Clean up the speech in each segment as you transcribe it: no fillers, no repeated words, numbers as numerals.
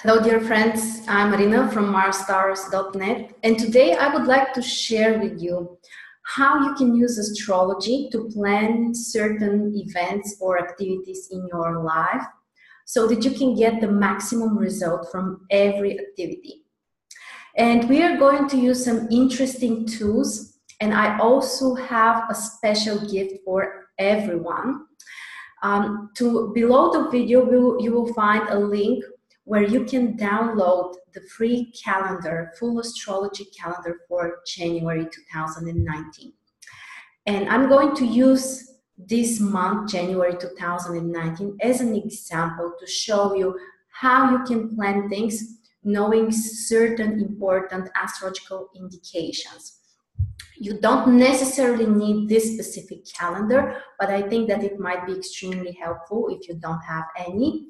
Hello dear friends, I'm Marina from MarsStars.net, and today I would like to share with you how you can use astrology to plan certain events or activities in your life so that you can get the maximum result from every activity. And we are going to use some interesting tools, and I also have a special gift for everyone. Below the video, you will find a link where you can download the free calendar, full astrology calendar for January 2019. And I'm going to use this month, January 2019, as an example to show you how you can plan things knowing certain important astrological indications. You don't necessarily need this specific calendar, but I think that it might be extremely helpful if you don't have any.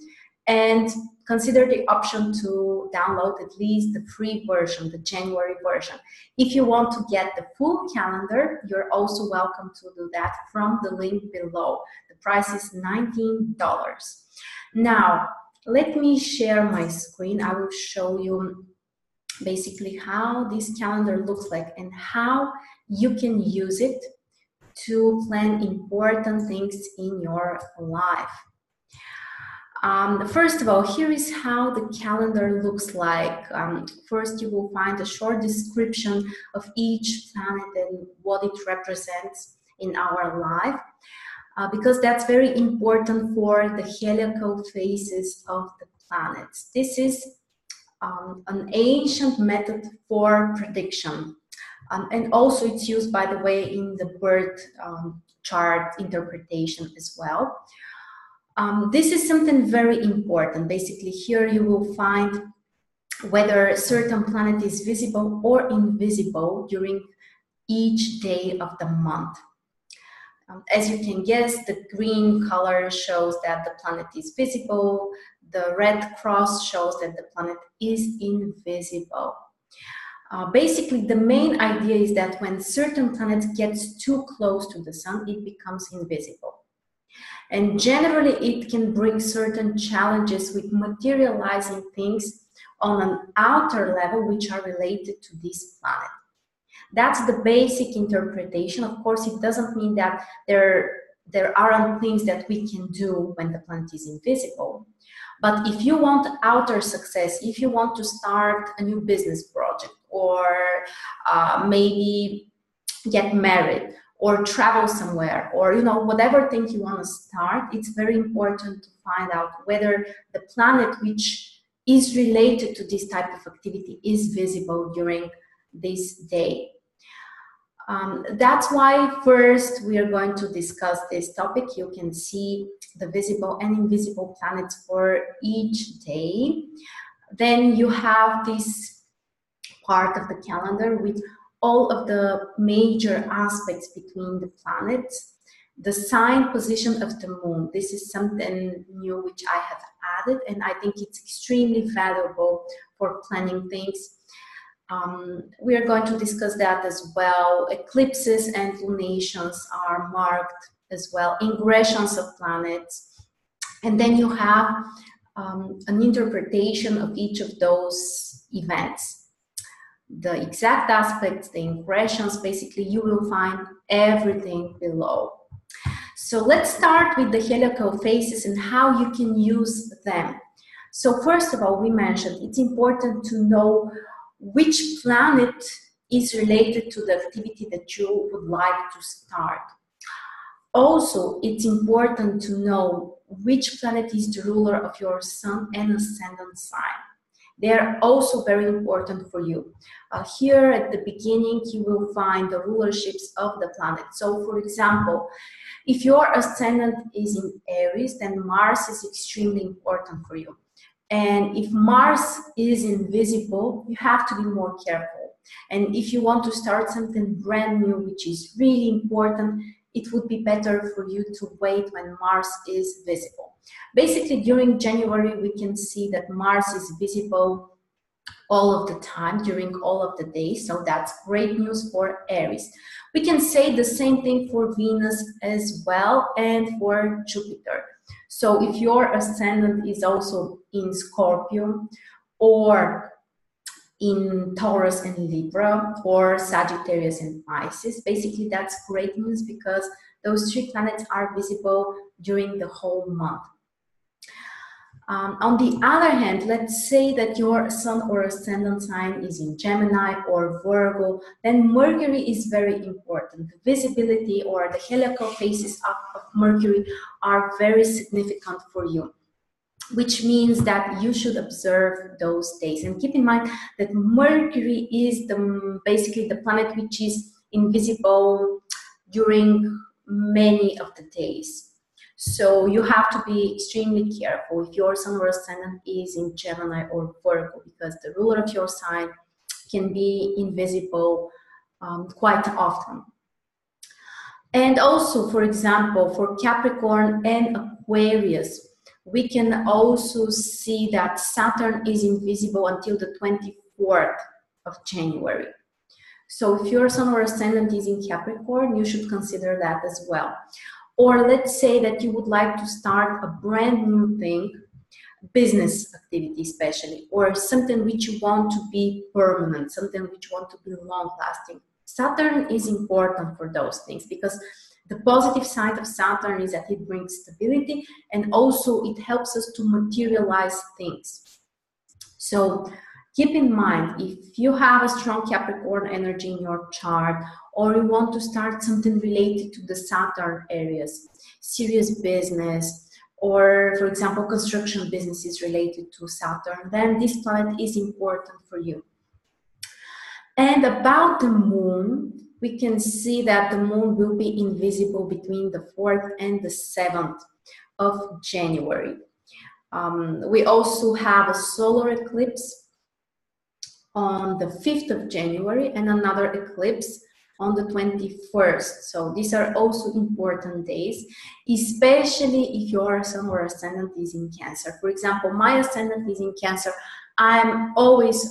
And consider the option to download at least the free version, the January version. If you want to get the full calendar, you're also welcome to do that from the link below. The price is $19. Now, let me share my screen. I will show you basically how this calendar looks like and how you can use it to plan important things in your life. First of all, here is how the calendar looks like. First, you will find a short description of each planet and what it represents in our life, because that's very important for the heliacal phases of the planets. This is an ancient method for prediction. And also it's used, by the way, in the birth chart interpretation as well. This is something very important. Basically, here you will find whether a certain planet is visible or invisible during each day of the month. As you can guess, the green color shows that the planet is visible. The red cross shows that the planet is invisible. Basically, the main idea is that when certain planet gets too close to the sun, it becomes invisible. And generally, it can bring certain challenges with materializing things on an outer level which are related to this planet. That's the basic interpretation. Of course, it doesn't mean that there aren't things that we can do when the planet is invisible. But if you want outer success, if you want to start a new business project, or maybe get married, or travel somewhere, or whatever thing you want to start, it's very important to find out whether the planet which is related to this type of activity is visible during this day. That's why first we are going to discuss this topic. You can see the visible and invisible planets for each day. Then you have this part of the calendar with all of the major aspects between the planets, the sign position of the moon. This is something new which I have added, and I think it's extremely valuable for planning things. We are going to discuss that as well. Eclipses and lunations are marked as well, ingressions of planets. And then you have an interpretation of each of those events. The exact aspects, the impressions, basically you will find everything below. So let's start with the heliacal phases and how you can use them. So first of all, we mentioned it's important to know which planet is related to the activity that you would like to start. Also, it's important to know which planet is the ruler of your sun and ascendant sign. They are also very important for you. Here at the beginning, you will find the rulerships of the planet. So, for example, if your ascendant is in Aries, then Mars is extremely important for you. And if Mars is invisible, you have to be more careful. And if you want to start something brand new, which is really important, it would be better for you to wait when Mars is visible. Basically, during January, we can see that Mars is visible all of the time, during all of the days, so that's great news for Aries. We can say the same thing for Venus as well, and for Jupiter. So if your ascendant is also in Scorpio, or in Taurus and Libra, or Sagittarius and Pisces. Basically, that's great news because those 3 planets are visible during the whole month. On the other hand, let's say that your sun or ascendant sign is in Gemini or Virgo, then Mercury is very important. The visibility or the heliacal phases of Mercury are very significant for you, which means that you should observe those days. And keep in mind that Mercury is basically the planet which is invisible during many of the days. So you have to be extremely careful if your sun or ascendant is in Gemini or Virgo, because the ruler of your sign can be invisible quite often. And also, for example, for Capricorn and Aquarius, we can also see that Saturn is invisible until the 24th of January. So if your sun or ascendant is in Capricorn, you should consider that as well. Or let's say that you would like to start a brand new thing, business activity especially, or something which you want to be permanent, something which you want to be long-lasting. Saturn is important for those things because the positive side of Saturn is that it brings stability and also it helps us to materialize things. So keep in mind, if you have a strong Capricorn energy in your chart, or you want to start something related to the Saturn areas, serious business, or for example, construction businesses related to Saturn, then this planet is important for you. And about the moon, we can see that the moon will be invisible between the 4th and the 7th of January. We also have a solar eclipse on the 5th of January and another eclipse on the 21st. So these are also important days, especially if your sun or ascendant is in Cancer. For example, my ascendant is in Cancer. I'm always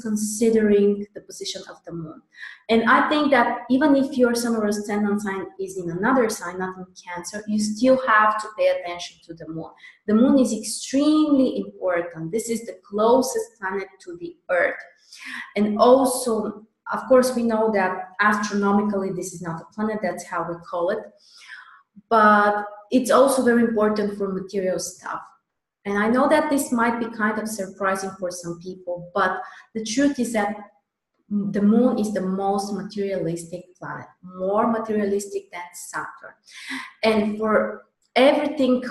considering the position of the moon. And I think that even if your sun or ascendant sign is in another sign, not in Cancer, you still have to pay attention to the moon. The moon is extremely important. This is the closest planet to the Earth. And also, of course, we know that astronomically this is not a planet, that's how we call it. But it's also very important for material stuff. And I know that this might be kind of surprising for some people, but the truth is that the moon is the most materialistic planet, more materialistic than Saturn. And for everything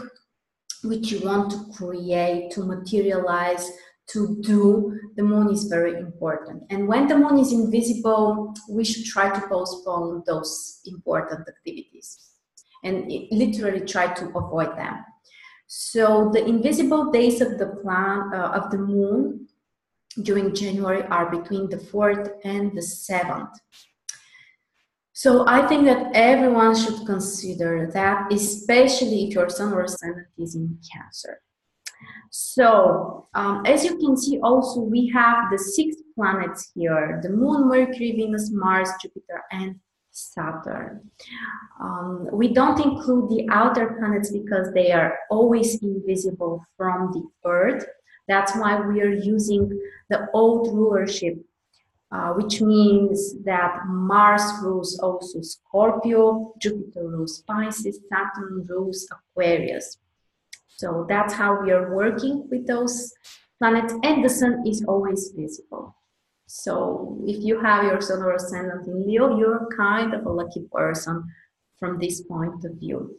which you want to create, to materialize, to do, the moon is very important. And when the moon is invisible, we should try to postpone those important activities and literally try to avoid them. So the invisible days of the moon during January are between the 4th and the 7th. So I think that everyone should consider that, especially if your sun or ascendant is in Cancer. So as you can see, also we have the 6 planets here: the Moon, Mercury, Venus, Mars, Jupiter, and Saturn. We don't include the outer planets because they are always invisible from the Earth. That's why we are using the old rulership, which means that Mars rules also Scorpio, Jupiter rules Pisces, Saturn rules Aquarius. So that's how we are working with those planets, and the sun is always visible. So if you have your sun or ascendant in Leo, you're kind of a lucky person from this point of view.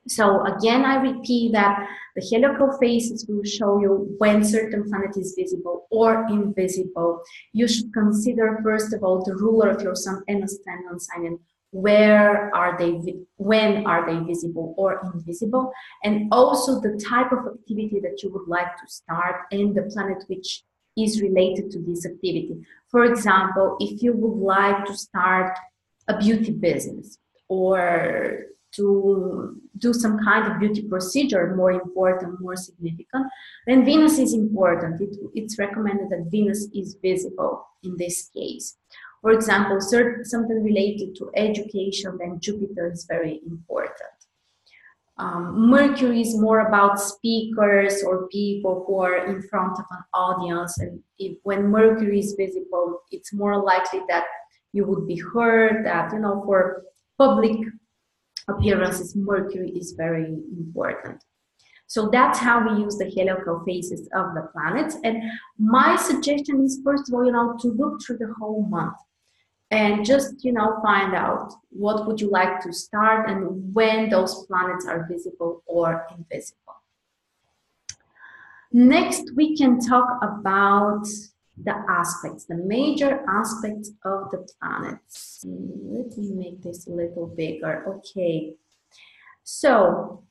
So again, I repeat that the heliacal phases will show you when certain planet is visible or invisible. You should consider, first of all, the ruler of your sun and ascendant sign, and where are they, when are they visible or invisible, and also the type of activity that you would like to start and the planet which is related to this activity. For example, if you would like to start a beauty business or to do some kind of beauty procedure, more important, more significant, then Venus is important. It's recommended that Venus is visible in this case. For example, something related to education, then Jupiter is very important. Mercury is more about speakers or people who are in front of an audience, and when Mercury is visible, it's more likely that you would be heard, that, you know, for public appearances, Mercury is very important. So that's how we use the heliacal phases of the planets. And my suggestion is, first of all, you know, to look through the whole month and just, you know, find out what would you like to start and when those planets are visible or invisible. Next, we can talk about the aspects, the major aspects of the planets. Let me make this a little bigger. Okay, so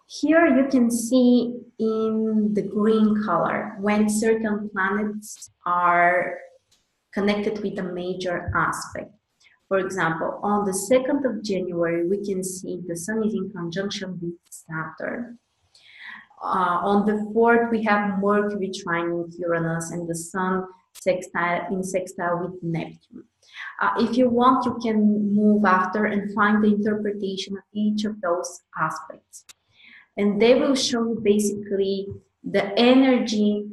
here you can see in the green color when certain planets are connected with a major aspect. For example, on the 2nd of January, we can see the Sun is in conjunction with Saturn. On the 4th, we have Mercury trining Uranus and the Sun in sextile with Neptune. If you want, you can move after and find the interpretation of each of those aspects. And they will show you basically the energy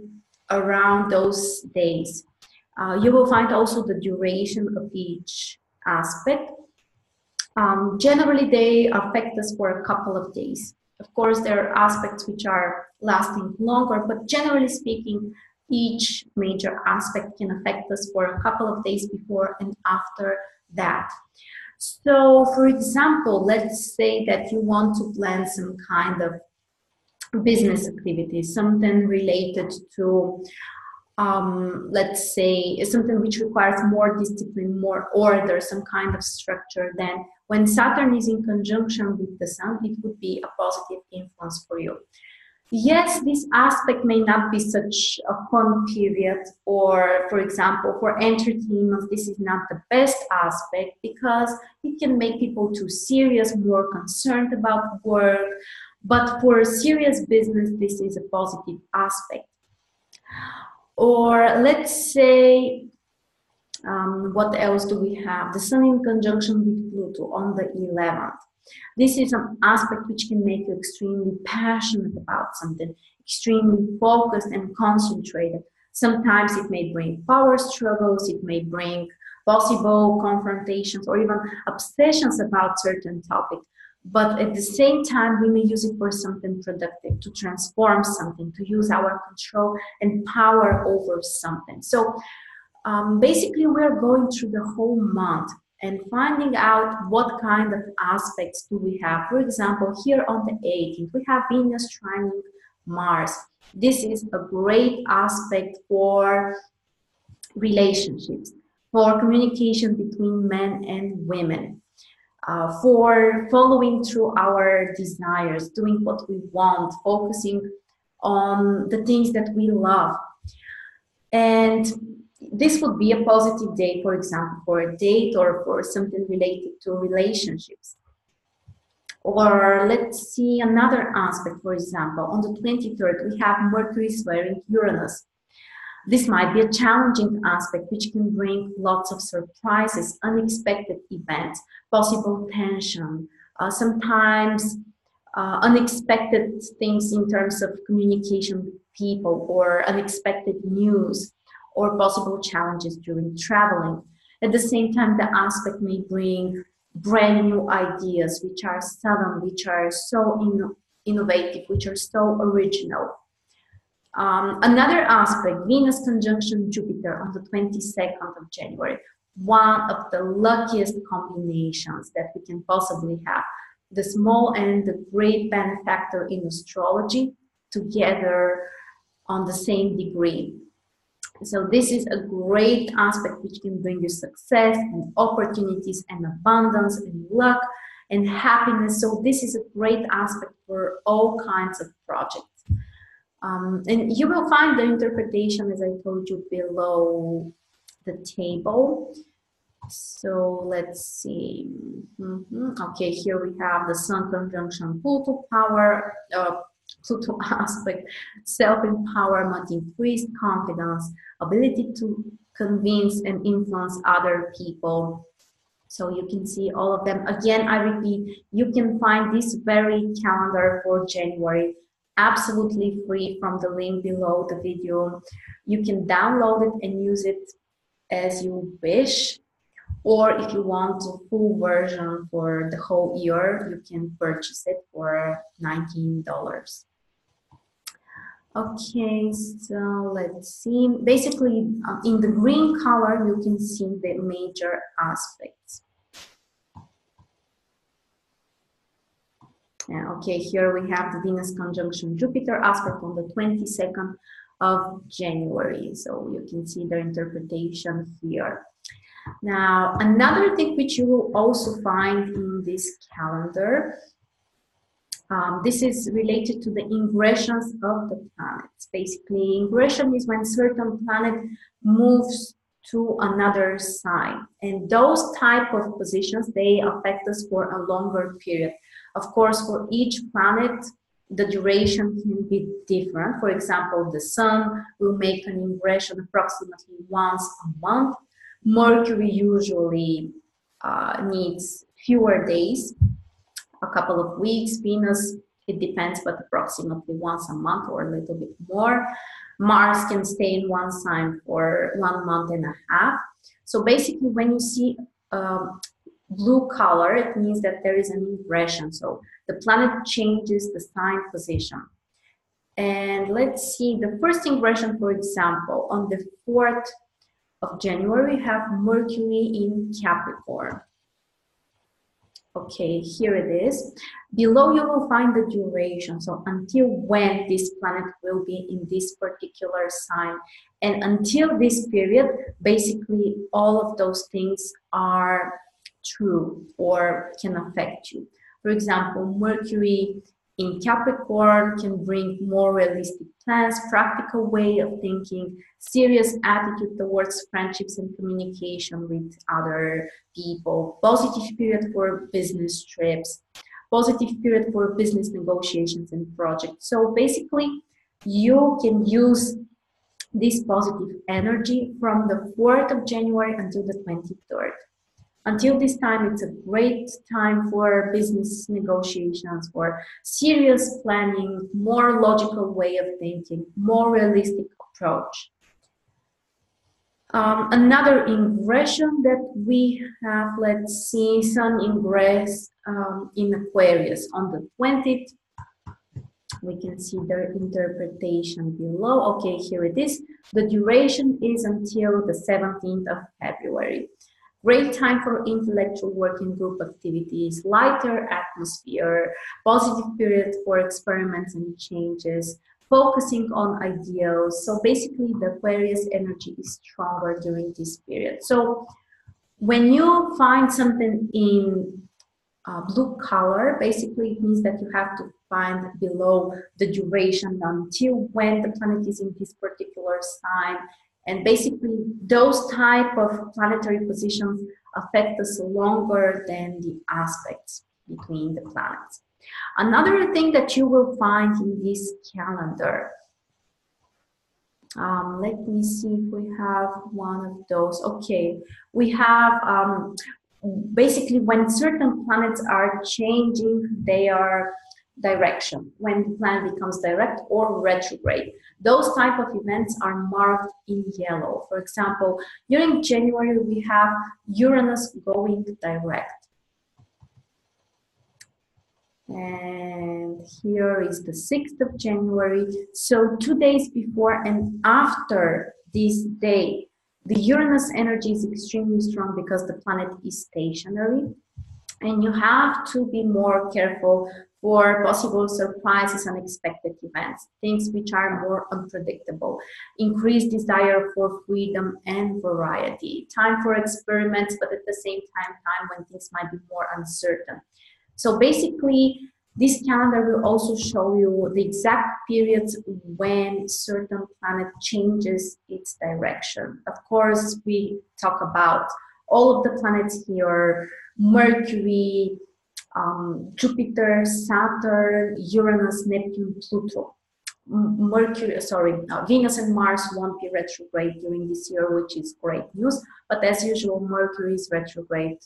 around those days. You will find also the duration of each aspect. Generally, they affect us for a couple of days. Of course, there are aspects which are lasting longer, but generally speaking, each major aspect can affect us for a couple of days before and after that. So, for example, let's say that you want to plan some kind of business activity, something related to, let's say, something which requires more discipline, more order, some kind of structure. Then when Saturn is in conjunction with the Sun, it would be a positive influence for you. Yes, this aspect may not be such a fun period, or, for example, for entertainment, this is not the best aspect because it can make people too serious, more concerned about work. But for serious business, this is a positive aspect. Or let's say, what else do we have? The Sun in conjunction with Pluto on the 11th. This is an aspect which can make you extremely passionate about something, extremely focused and concentrated. Sometimes it may bring power struggles, it may bring possible confrontations or even obsessions about certain topics. But at the same time, we may use it for something productive, to transform something, to use our control and power over something. So basically, we're going through the whole month and finding out what kind of aspects do we have. For example, here on the 18th, we have Venus trining Mars. This is a great aspect for relationships, for communication between men and women, for following through our desires, doing what we want, focusing on the things that we love. And this would be a positive day, for example, for a date or for something related to relationships. Or let's see another aspect, for example, on the 23rd, we have Mercury squaring Uranus. This might be a challenging aspect which can bring lots of surprises, unexpected events, possible tension, sometimes unexpected things in terms of communication with people, or unexpected news, or possible challenges during traveling. At the same time, the aspect may bring brand new ideas which are sudden, which are so innovative, which are so original. Another aspect, Venus conjunction Jupiter on the 22nd of January, one of the luckiest combinations that we can possibly have. The small and the great benefactor in astrology together on the same degree. So this is a great aspect which can bring you success and opportunities and abundance and luck and happiness. So this is a great aspect for all kinds of projects. And you will find the interpretation, as I told you, below the table. So let's see. Okay, here we have the Sun conjunction Pluto power, Pluto aspect, self-empowerment, increased confidence, ability to convince and influence other people. So you can see all of them. Again, I repeat, you can find this very calendar for January absolutely free from the link below the video. You can download it and use it as you wish. Or if you want a full version for the whole year, you can purchase it for $19. Okay, so let's see. Basically, in the green color, you can see the major aspects. Yeah, okay, here we have the Venus conjunction Jupiter aspect on the 22nd of January. So you can see their interpretation here. Now, another thing which you will also find in this calendar, this is related to the ingressions of the planets. Basically, ingression is when certain planet moves to another sign, and those type of positions, they affect us for a longer period. Of course, for each planet, the duration can be different. For example, the Sun will make an ingression approximately once a month. Mercury usually needs fewer days, a couple of weeks. Venus, it depends, but approximately once a month or a little bit more. Mars can stay in one sign for 1 month and a half. So basically, when you see blue color, it means that there is an ingression. So the planet changes the sign position. And let's see, the first ingression, for example, on the 4th of January, we have Mercury in Capricorn. Okay, here it is. Below you will find the duration, so until when this planet will be in this particular sign. And until this period, basically all of those things are true or can affect you. For example, Mercury in Capricorn can bring more realistic plans, practical way of thinking, serious attitude towards friendships and communication with other people, positive period for business trips, positive period for business negotiations and projects. So basically, you can use this positive energy from the 4th of January until the 23rd. Until this time, it's a great time for business negotiations, for serious planning, more logical way of thinking, more realistic approach. Another ingression that we have, let's see, Sun ingress in Aquarius on the 20th. We can see their interpretation below. Okay, here it is. The duration is until the 17th of February. Great time for intellectual working group activities, lighter atmosphere, positive period for experiments and changes, focusing on ideals. So basically the Aquarius energy is stronger during this period. So when you find something in blue color, basically it means that you have to find below the duration until when the planet is in this particular sign. And basically, those type of planetary positions affect us longer than the aspects between the planets. Another thing that you will find in this calendar, let me see if we have one of those. Okay, we have basically when certain planets are changing their direction, when the planet becomes direct or retrograde. Those type of events are marked in yellow. For example, during January, we have Uranus going direct. And here is the 6th of January. So 2 days before and after this day, the Uranus energy is extremely strong because the planet is stationary. And you have to be more careful for possible surprises, unexpected events, things which are more unpredictable, increased desire for freedom and variety, time for experiments, but at the same time when things might be more uncertain. So basically, this calendar will also show you the exact periods when certain planet changes its direction. Of course, we talk about all of the planets here, Mercury, Jupiter, Saturn, Uranus, Neptune, Pluto. Venus and Mars won't be retrograde during this year, which is great news. But as usual, Mercury is retrograde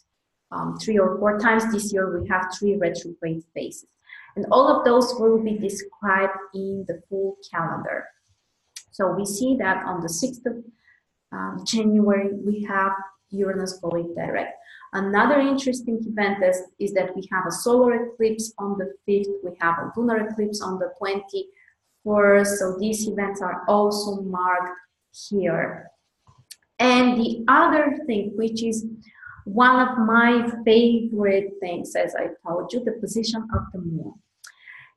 3 or 4 times. This year we have 3 retrograde phases. And all of those will be described in the full calendar. So we see that on the 6th of January, we have Uranus going direct. Another interesting event is that we have a solar eclipse on the 5th, we have a lunar eclipse on the 21st, so these events are also marked here. And the other thing, which is one of my favorite things, as I told you, the position of the moon.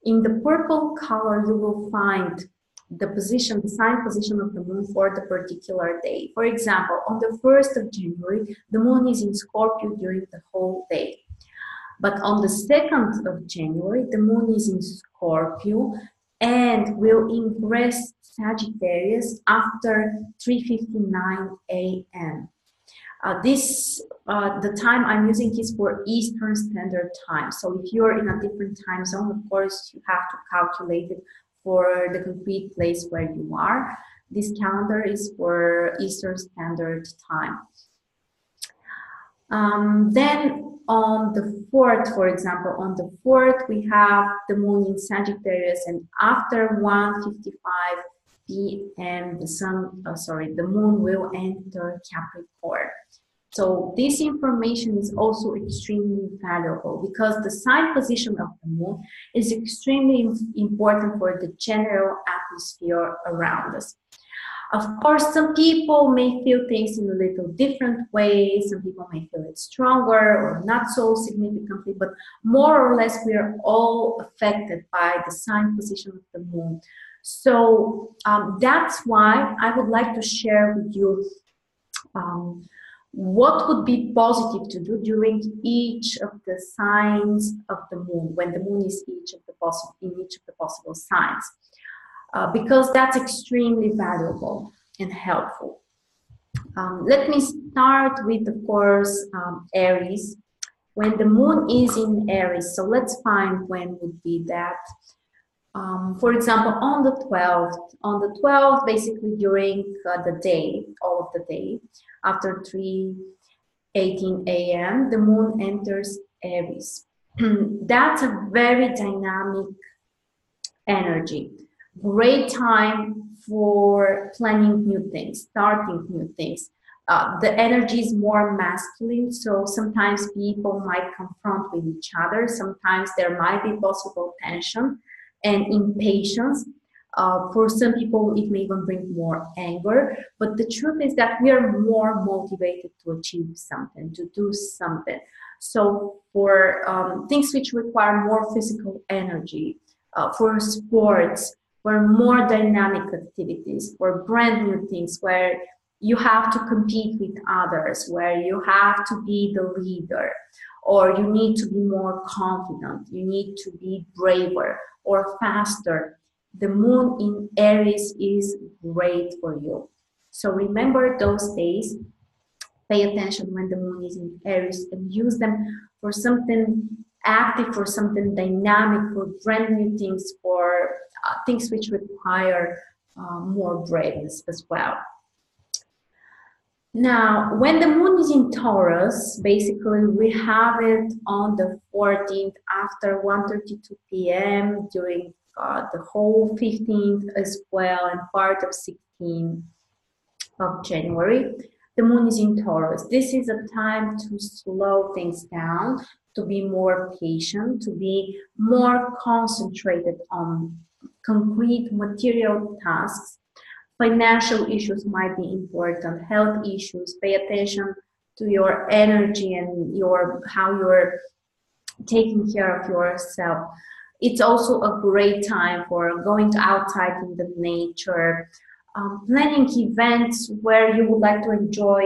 In the purple color, you will find the position, the sign position of the moon for the particular day. For example, on the 1st of January, the moon is in Scorpio during the whole day. But on the 2nd of January, the moon is in Scorpio and will ingress Sagittarius after 3:59 a.m. The time I'm using is for Eastern Standard Time. So if you're in a different time zone, of course, you have to calculate it for the concrete place where you are. This calendar is for Eastern Standard Time. Then on the 4th, for example, on the 4th, we have the moon in Sagittarius, and after 1:55 p.m., the moon will enter Capricorn. So this information is also extremely valuable because the sign position of the moon is extremely important for the general atmosphere around us. Of course, some people may feel things in a little different ways. Some people may feel it stronger or not so significantly, but more or less we are all affected by the sign position of the moon. So that's why I would like to share with you what would be positive to do during each of the signs of the moon, when the moon is in each of the possible signs, because that's extremely valuable and helpful. Let me start with, of course, Aries. When the moon is in Aries, so let's find when would be that. For example, on the 12th, basically during the day, all of the day, after 3:18 a.m., the moon enters Aries. That's a very dynamic energy. Great time for planning new things, starting new things. The energy is more masculine, so sometimes people might confront with each other. Sometimes there might be possible tension and impatience. For some people, it may even bring more anger. But the truth is that we are more motivated to achieve something, to do something. So for things which require more physical energy, for sports, for more dynamic activities, for brand new things where you have to compete with others, where you have to be the leader, or you need to be more confident, you need to be braver or faster. The moon in Aries is great for you. So remember those days, pay attention when the moon is in Aries and use them for something active, for something dynamic, for brand new things, for things which require more braveness as well. Now, when the moon is in Taurus, basically we have it on the 14th after 1:32 p.m. during the whole 15th as well and part of 16th of January. The moon is in Taurus. This is a time to slow things down, to be more patient, to be more concentrated on concrete material tasks. Financial issues might be important, health issues. Pay attention to your energy and how you're taking care of yourself. It's also a great time for going outside in the nature, planning events where you would like to enjoy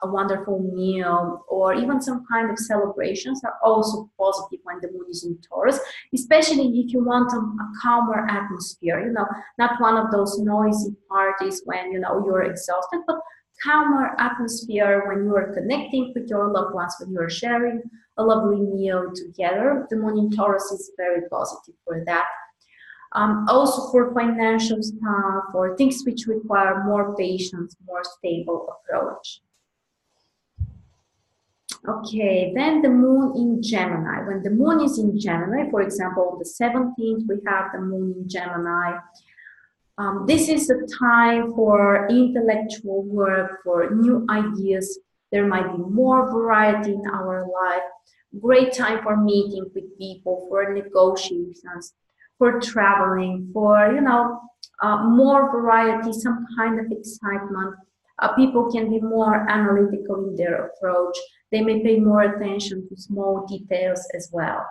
a wonderful meal, or even some kind of celebrations are also positive when the moon is in Taurus, especially if you want a calmer atmosphere, not one of those noisy parties when, you're exhausted, but calmer atmosphere when you are connecting with your loved ones, when you are sharing a lovely meal together. The moon in Taurus is very positive for that. Also for financial stuff, or things which require more patience, more stable approach. Okay, then the moon in Gemini. When the moon is in Gemini, for example, on the 17th, we have the moon in Gemini. This is a time for intellectual work, for new ideas. There might be more variety in our life. Great time for meeting with people, for negotiations, for traveling, for, more variety, some kind of excitement. People can be more analytical in their approach. They may pay more attention to small details as well.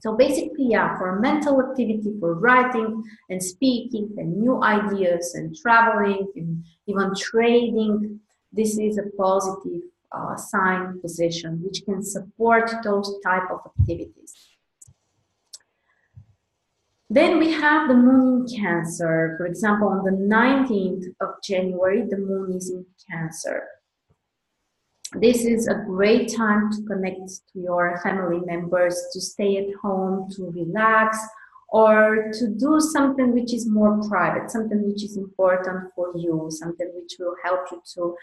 So basically, yeah, for mental activity, for writing and speaking and new ideas and traveling and even trading, this is a positive sign position which can support those type of activities. Then we have the moon in Cancer. For example, on the 19th of January, the moon is in Cancer. This is a great time to connect to your family members, to stay at home, to relax, or to do something which is more private, something which is important for you, something which will help you to,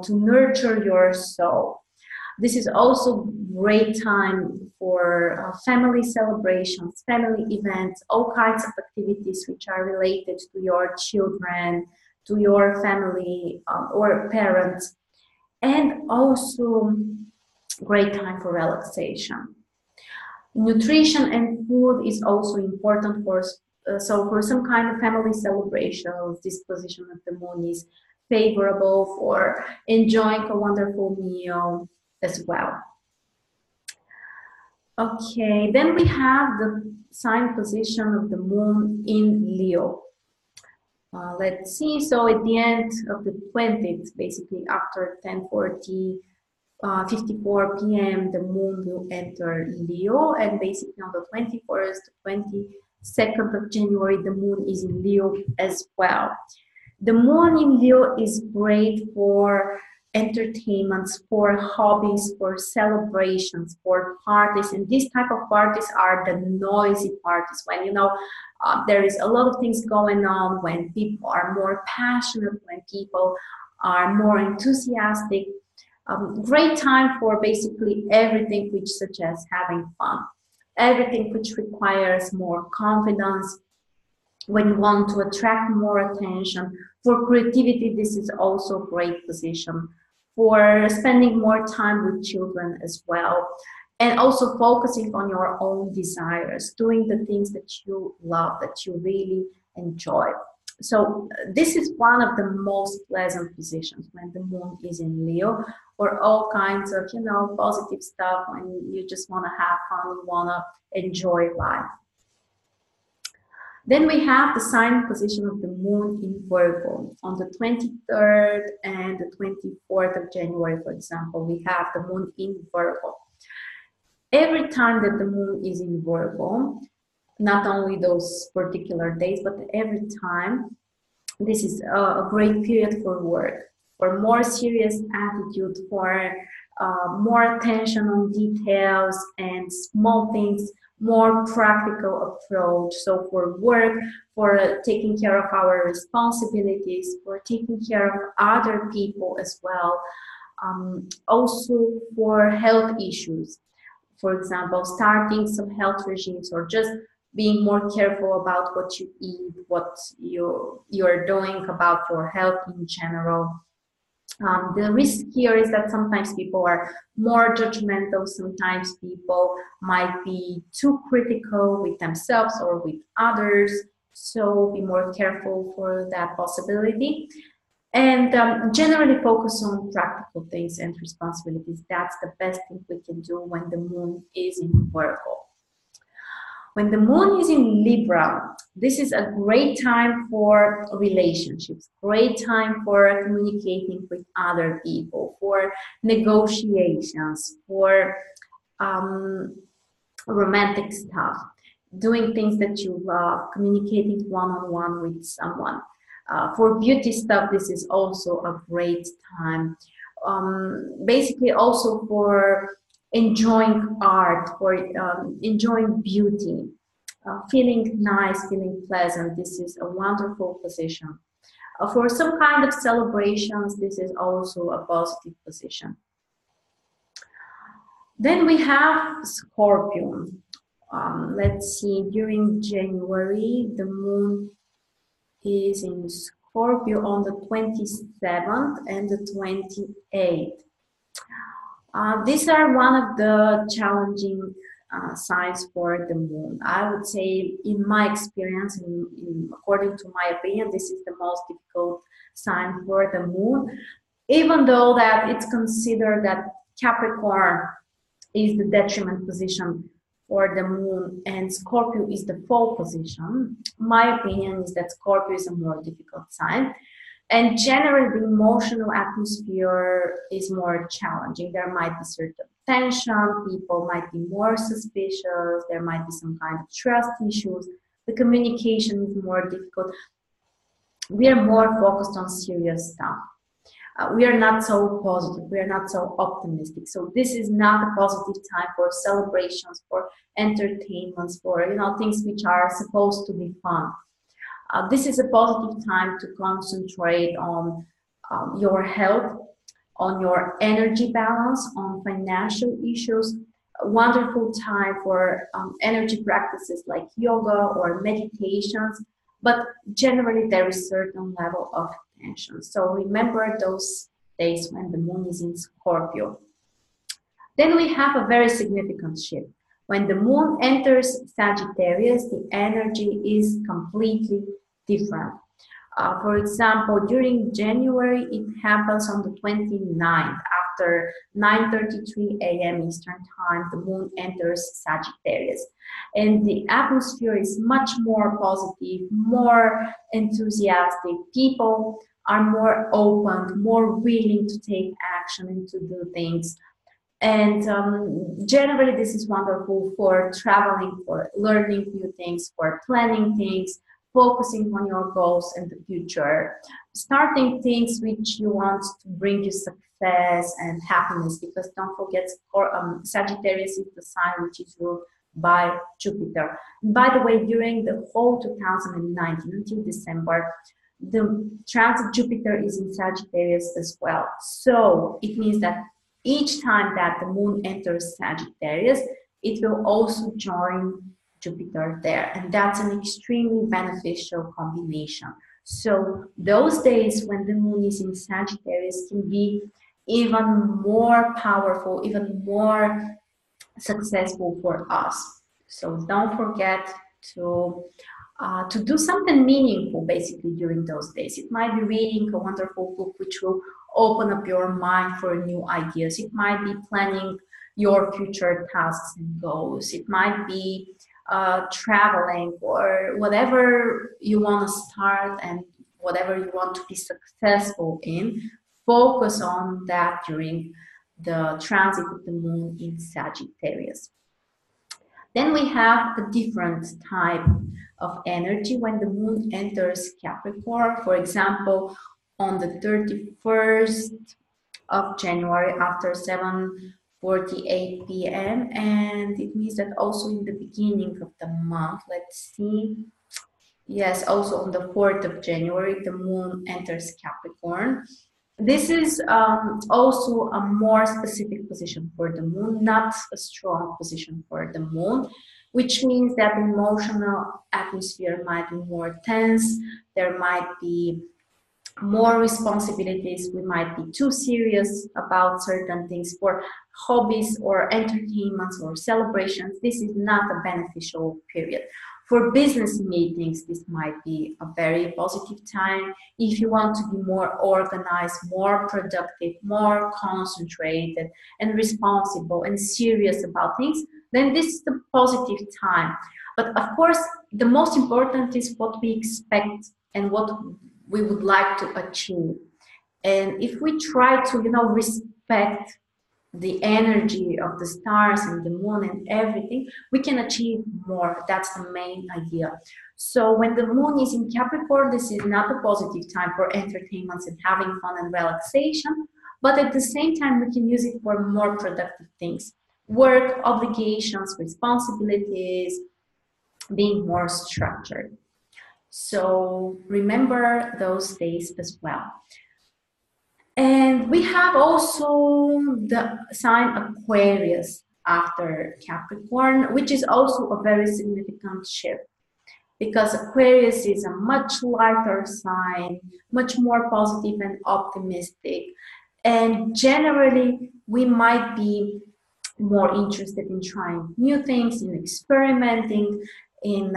to nurture your soul. This is also great time for family celebrations, family events, all kinds of activities which are related to your children, to your family or parents, and also great time for relaxation. Nutrition and food is also important for so for some kind of family celebrations. This position of the moon is favorable for enjoying a wonderful meal as well. Okay, then we have the sign position of the moon in Leo. Let's see, so at the end of the 20th, basically after 10:40, 54 p.m., the moon will enter Leo, and basically on the 21st, 22nd of January, the moon is in Leo as well. The moon in Leo is great for entertainments, for hobbies, for celebrations, for parties, and these type of parties are the noisy parties when there is a lot of things going on, when people are more passionate, when people are more enthusiastic. Great time for basically everything which such as having fun, everything which requires more confidence. When you want to attract more attention, for creativity, this is also a great position. For spending more time with children as well, and also focusing on your own desires, doing the things that you love, that you really enjoy. So this is one of the most pleasant positions when the moon is in Leo, for all kinds of positive stuff, when you just want to have fun, you want to enjoy life. Then we have the sign position of the moon in Virgo. On the 23rd and the 24th of January, for example, we have the moon in Virgo. Every time that the moon is in Virgo, not only those particular days, but every time, this is a great period for work, for more serious attitude, for more attention on details and small things, more practical approach. So for work, for taking care of our responsibilities, for taking care of other people as well. Also for health issues, for example, starting some health regimes, or just being more careful about what you eat, what you're doing about your health in general. The risk here is that sometimes people are more judgmental, sometimes people might be too critical with themselves or with others, so be more careful for that possibility. And generally focus on practical things and responsibilities. That's the best thing we can do when the moon is in Virgo. When the moon is in Libra, this is a great time for relationships, great time for communicating with other people, for negotiations, for romantic stuff, doing things that you love, communicating one-on-one with someone. For beauty stuff, this is also a great time. Basically also for enjoying art, for enjoying beauty, feeling nice, feeling pleasant. This is a wonderful position. For some kind of celebrations, this is also a positive position. Then we have Scorpio. Let's see, during January, the moon is in Scorpio on the 27th and the 28th. These are one of the challenging signs for the moon. I would say, in my experience, according to my opinion, this is the most difficult sign for the moon, even though that it's considered that Capricorn is the detriment position for the moon and Scorpio is the fall position. My opinion is that Scorpio is a more difficult sign. And generally, the emotional atmosphere is more challenging. There might be certain tension, people might be more suspicious, there might be some kind of trust issues, the communication is more difficult. We are more focused on serious stuff. We are not so positive, we are not so optimistic. So this is not a positive time for celebrations, for entertainments, for things which are supposed to be fun. This is a positive time to concentrate on your health, on your energy balance, on financial issues. A wonderful time for energy practices like yoga or meditations, but generally there is a certain level of tension. So remember those days when the moon is in Scorpio. Then we have a very significant shift. When the moon enters Sagittarius, the energy is completely different. For example, during January, it happens on the 29th. After 9:33 a.m. Eastern Time, the moon enters Sagittarius. And the atmosphere is much more positive, more enthusiastic. People are more open, more willing to take action and to do things. And generally, this is wonderful for traveling, for learning new things, for planning things, focusing on your goals in the future, starting things which you want to bring you success and happiness, because don't forget, Sagittarius is the sign which is ruled by Jupiter. And by the way, during the whole 2019 until December, the transit Jupiter is in Sagittarius as well. So it means that each time that the moon enters Sagittarius, it will also join Jupiter there, and that's an extremely beneficial combination. So those days when the moon is in Sagittarius can be even more powerful, even more successful for us. So don't forget to do something meaningful basically during those days. It might be reading a wonderful book which will open up your mind for new ideas. It might be planning your future tasks and goals. It might be traveling, or whatever you want to start and whatever you want to be successful in. Focus on that during the transit of the moon in Sagittarius. Then we have a different type of energy when the moon enters Capricorn. For example, on the 31st of January after 7:48 p.m. and it means that also in the beginning of the month, let's see, yes, also on the 4th of January, the moon enters Capricorn. This is also a more specific position for the moon, not a strong position for the moon, which means that the emotional atmosphere might be more tense, there might be more responsibilities, we might be too serious about certain things. For hobbies or entertainments or celebrations, this is not a beneficial period. For business meetings, this might be a very positive time. If you want to be more organized, more productive, more concentrated and responsible and serious about things, then this is the positive time. But of course, the most important is what we expect and what we would like to achieve. And if we try to, respect the energy of the stars and the moon and everything, we can achieve more. That's the main idea. So when the moon is in Capricorn, this is not a positive time for entertainments and having fun and relaxation, but at the same time, we can use it for more productive things. Work, obligations, responsibilities, being more structured. So remember those days as well. And we have also the sign Aquarius after Capricorn, which is also a very significant shift, because Aquarius is a much lighter sign, much more positive and optimistic. And generally, we might be more interested in trying new things, in experimenting, in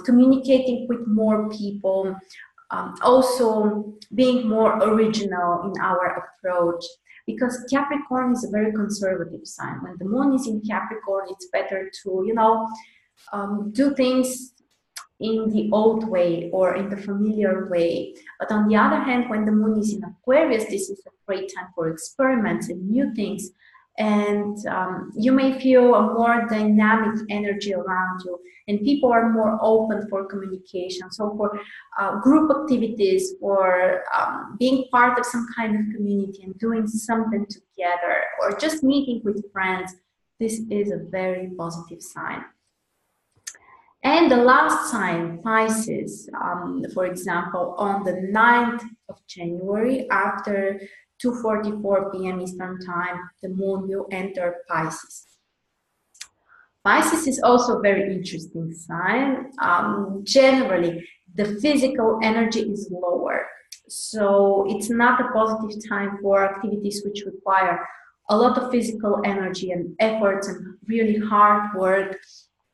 communicating with more people, also being more original in our approach. Because Capricorn is a very conservative sign. When the moon is in Capricorn, it's better to, do things in the old way or in the familiar way. But on the other hand, when the moon is in Aquarius, this is a great time for experiments and new things. And you may feel a more dynamic energy around you, and people are more open for communication. So for group activities, for being part of some kind of community and doing something together, or just meeting with friends, this is a very positive sign. And the last sign, Pisces, for example, on the 9th of January, after 2:44 p.m. Eastern Time, the moon will enter Pisces. Pisces is also a very interesting sign. Generally, the physical energy is lower. So it's not a positive time for activities which require a lot of physical energy and efforts and really hard work.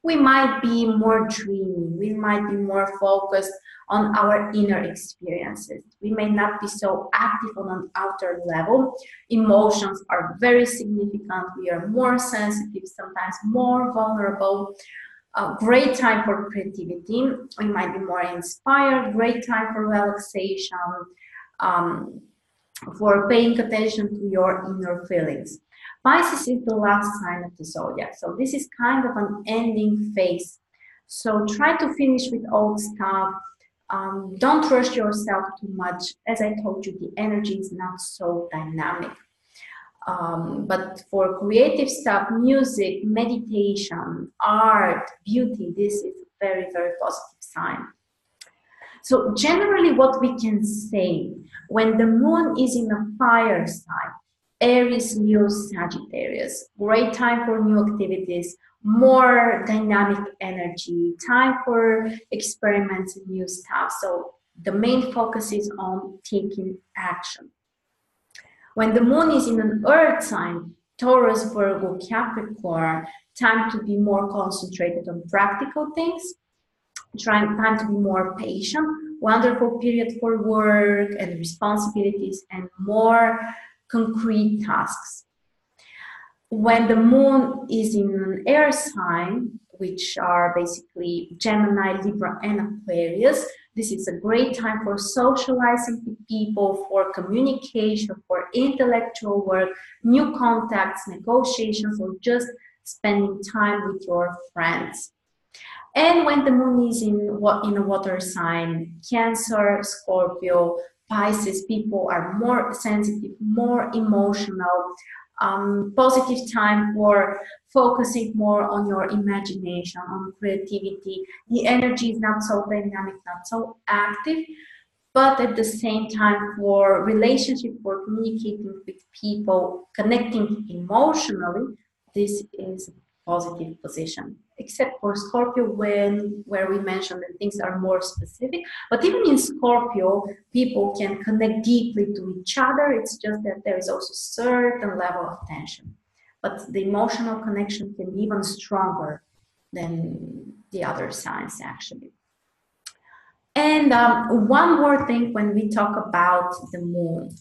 We might be more dreamy, we might be more focused on our inner experiences. We may not be so active on an outer level. Emotions are very significant. We are more sensitive, sometimes more vulnerable. A great time for creativity. We might be more inspired. Great time for relaxation, for paying attention to your inner feelings. Pisces is the last sign of the zodiac, so this is kind of an ending phase. So try to finish with old stuff. Don't rush yourself too much. As I told you, the energy is not so dynamic. But for creative stuff, music, meditation, art, beauty, this is a very, very positive sign. So generally what we can say, when the moon is in a fire sign, Aries, Leo, Sagittarius, great time for new activities, more dynamic energy, time for experiments and new stuff. So the main focus is on taking action. When the moon is in an earth sign, Taurus, Virgo, Capricorn, time to be more concentrated on practical things, time to be more patient, wonderful period for work and responsibilities and more concrete tasks. When the moon is in an air sign, which are basically Gemini, Libra, and Aquarius, this is a great time for socializing with people, for communication, for intellectual work, new contacts, negotiations, or just spending time with your friends. And when the moon is in a water sign, Cancer, Scorpio, Pisces, people are more sensitive, more emotional, positive time for focusing more on your imagination, on creativity. The energy is not so dynamic, not so active, but at the same time for relationship, for communicating with people, connecting emotionally, this is a positive position. Except for Scorpio, where we mentioned that things are more specific. But even in Scorpio, people can connect deeply to each other. It's just that there is also a certain level of tension. But the emotional connection can be even stronger than the other signs, actually. And one more thing when we talk about the moon.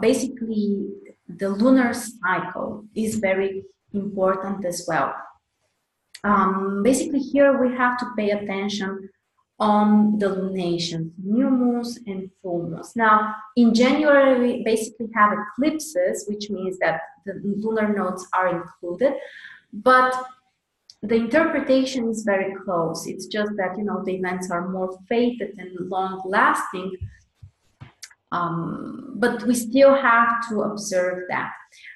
Basically, the lunar cycle is very important as well. Basically, here we have to pay attention on the lunations, new moons and full moons. Now, in January, we basically have eclipses, which means that the lunar nodes are included, but the interpretation is very close. It's just that, the events are more fated and long-lasting, but we still have to observe that.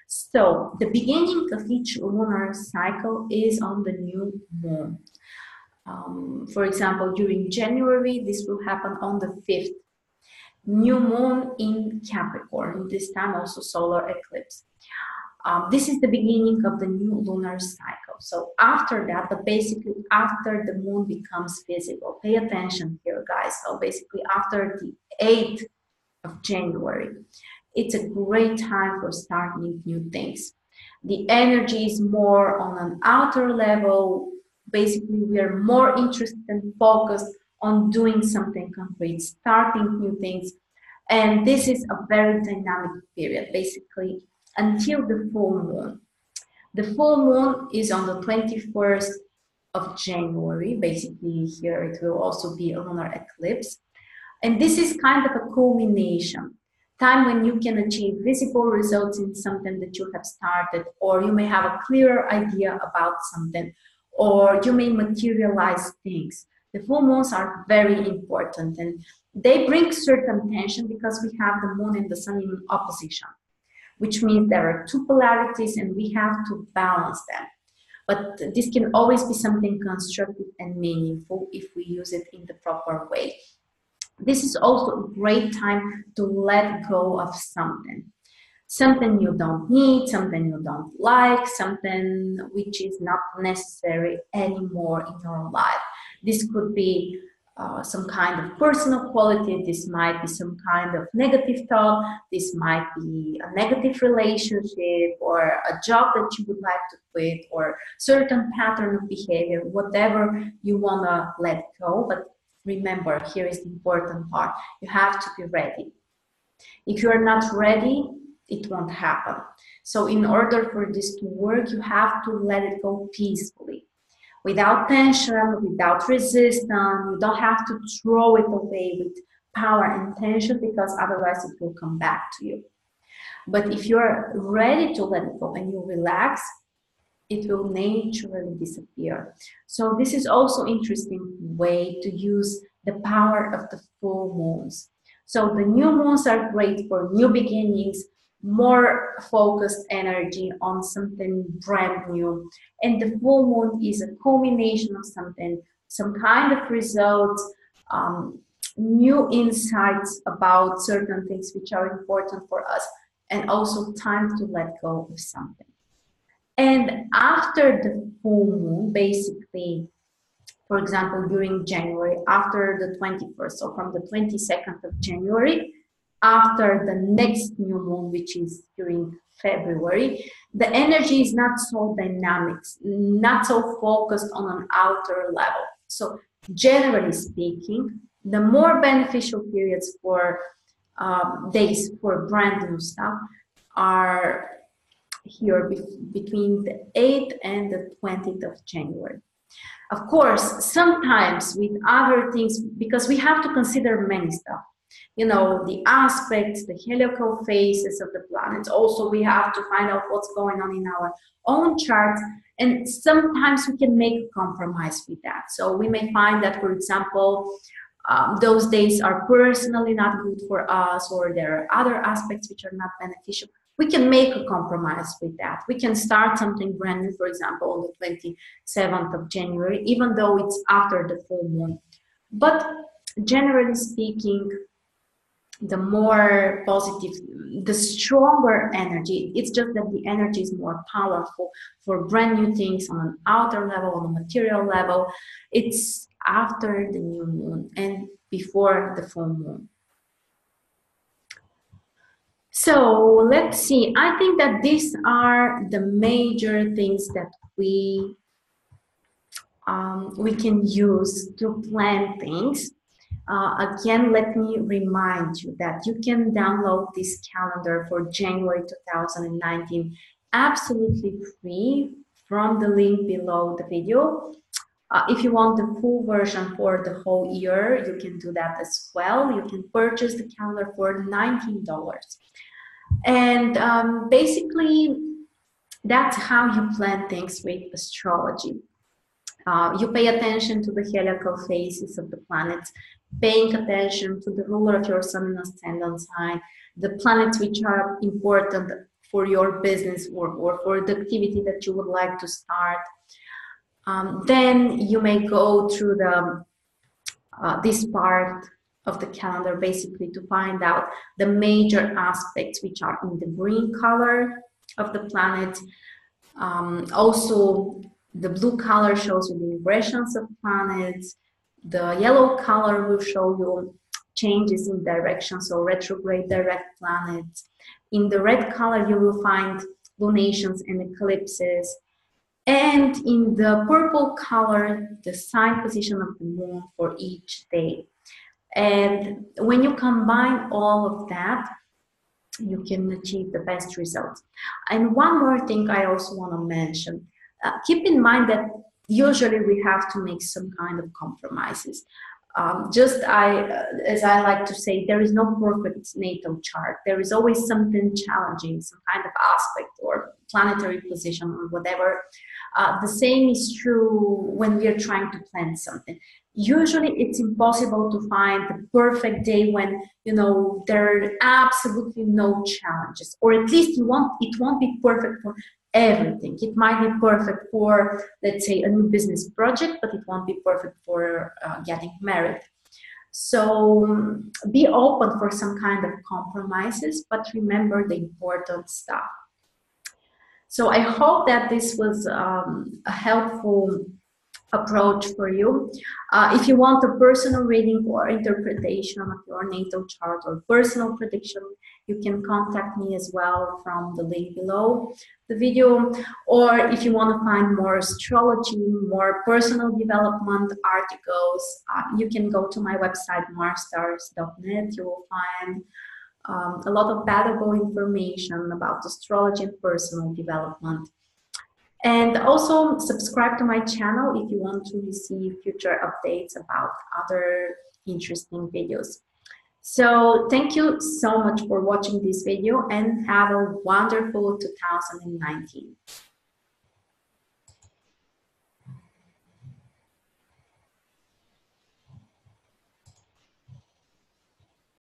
So the beginning of each lunar cycle is on the new moon. For example, during January, this will happen on the 5th. New moon in Capricorn, this time also solar eclipse. This is the beginning of the new lunar cycle. So after that, but basically after the moon becomes visible, pay attention here, guys. So basically after the 8th of January, it's a great time for starting new things. The energy is more on an outer level. Basically, we are more interested and focused on doing something concrete, starting new things. And this is a very dynamic period, basically, until the full moon. The full moon is on the 21st of January. Basically, here it will also be a lunar eclipse. And this is kind of a culmination, time when you can achieve visible results in something that you have started, or you may have a clearer idea about something, or you may materialize things. The full moons are very important, and they bring certain tension because we have the moon and the sun in opposition, which means there are two polarities and we have to balance them. But this can always be something constructive and meaningful if we use it in the proper way. This is also a great time to let go of something. Something you don't need, something you don't like, something which is not necessary anymore in your life. This could be some kind of personal quality, this might be some kind of negative thought, this might be a negative relationship or a job that you would like to quit or certain pattern of behavior, whatever you want to let go. But remember, here is the important part. You have to be ready. If you are not ready, it won't happen. So in order for this to work, you have to let it go peacefully. Without tension, without resistance. You don't have to throw it away with power and tension, because otherwise it will come back to you. But if you're ready to let it go and you relax, it will naturally disappear. So this is also an interesting way to use the power of the full moons. So the new moons are great for new beginnings, more focused energy on something brand new. And the full moon is a culmination of something, some kind of results, new insights about certain things which are important for us, and also time to let go of something. And after the full moon, basically, for example, during January, after the 21st, so from the 22nd of January, after the next new moon, which is during February, the energy is not so dynamic, not so focused on an outer level. So generally speaking, the more beneficial periods for days for brand new stuff are here between the 8th and the 20th of January. Of course, sometimes with other things, because we have to consider many stuff, you know, the aspects, the heliacal phases of the planets. Also, we have to find out what's going on in our own charts, and sometimes we can make a compromise with that. So we may find that, for example, those days are personally not good for us, or there are other aspects which are not beneficial. We can make a compromise with that. We can start something brand new, for example, on the 27th of January, even though it's after the full moon. But generally speaking, the more positive, the stronger energy. It's just that the energy is more powerful for brand new things on an outer level, on a material level. It's after the new moon and before the full moon. So let's see. I think that these are the major things that we can use to plan things. Again, let me remind you that you can download this calendar for January 2019 absolutely free from the link below the video. If you want the full version for the whole year, you can do that as well. You can purchase the calendar for $19. And basically, that's how you plan things with astrology. You pay attention to the heliacal phases of the planets, paying attention to the ruler of your sun and ascendant sign, the planets which are important for your business or for the activity that you would like to start. Then you may go through the this part of the calendar basically to find out the major aspects which are in the green color of the planet. Also, the blue color shows you the impressions of planets. The yellow color will show you changes in direction, so retrograde direct planets. In the red color, you will find lunations and eclipses. And in the purple color, the sign position of the moon for each day. And when you combine all of that, you can achieve the best results. And one more thing I also want to mention, keep in mind that usually we have to make some kind of compromises. As I like to say, there is no perfect natal chart. There is always something challenging, some kind of aspect or planetary position or whatever. The same is true when we are trying to plan something. Usually it's impossible to find the perfect day when, you know, there are absolutely no challenges, or at least it won't be perfect for everything. It might be perfect for, let's say, a new business project, but it won't be perfect for getting married. So be open for some kind of compromises, but remember the important stuff. So I hope that this was a helpful approach for you. If you want a personal reading or interpretation of your natal chart or personal prediction, you can contact me as well from the link below the video. Or if you want to find more astrology, more personal development articles, you can go to my website marsstars.net. You will find a lot of valuable information about astrology and personal development. And also subscribe to my channel if you want to receive future updates about other interesting videos. So thank you so much for watching this video and have a wonderful 2019.